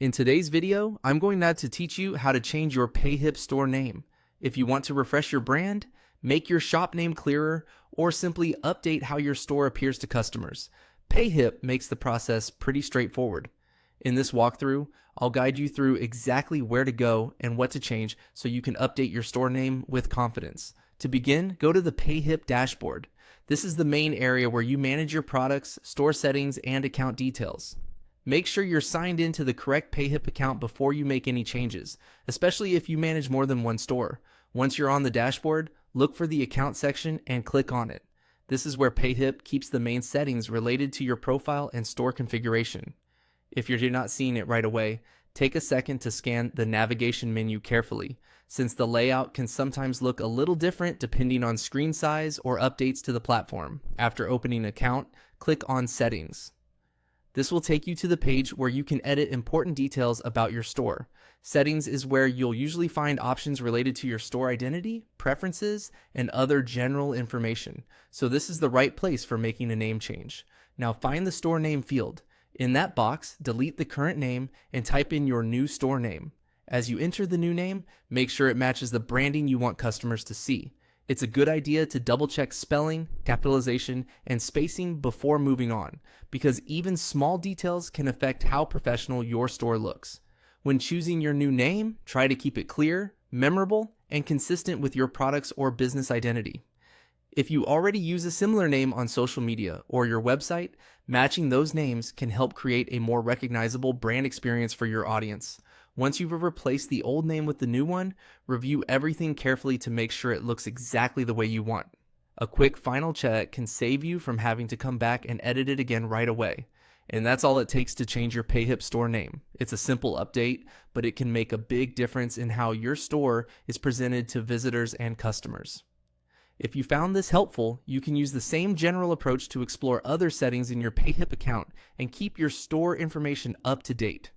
In today's video, I'm going to teach you how to change your Payhip store name. If you want to refresh your brand, make your shop name clearer, or simply update how your store appears to customers, Payhip makes the process pretty straightforward. In this walkthrough, I'll guide you through exactly where to go and what to change so you can update your store name with confidence. To begin, go to the Payhip dashboard. This is the main area where you manage your products, store settings, and account details. Make sure you're signed into the correct Payhip account before you make any changes, especially if you manage more than one store. Once you're on the dashboard, look for the account section and click on it. This is where Payhip keeps the main settings related to your profile and store configuration. If you're not seeing it right away, take a second to scan the navigation menu carefully, since the layout can sometimes look a little different depending on screen size or updates to the platform. After opening an account, click on Settings. This will take you to the page where you can edit important details about your store. Settings is where you'll usually find options related to your store identity, preferences, and other general information. So this is the right place for making a name change. Now find the store name field. In that box, delete the current name and type in your new store name. As you enter the new name, make sure it matches the branding you want customers to see. It's a good idea to double check spelling, capitalization, and spacing before moving on, because even small details can affect how professional your store looks. When choosing your new name, try to keep it clear, memorable, and consistent with your product's or business identity. If you already use a similar name on social media or your website, matching those names can help create a more recognizable brand experience for your audience. Once you've replaced the old name with the new one, review everything carefully to make sure it looks exactly the way you want. A quick final check can save you from having to come back and edit it again right away. And that's all it takes to change your Payhip store name. It's a simple update, but it can make a big difference in how your store is presented to visitors and customers. If you found this helpful, you can use the same general approach to explore other settings in your Payhip account and keep your store information up to date.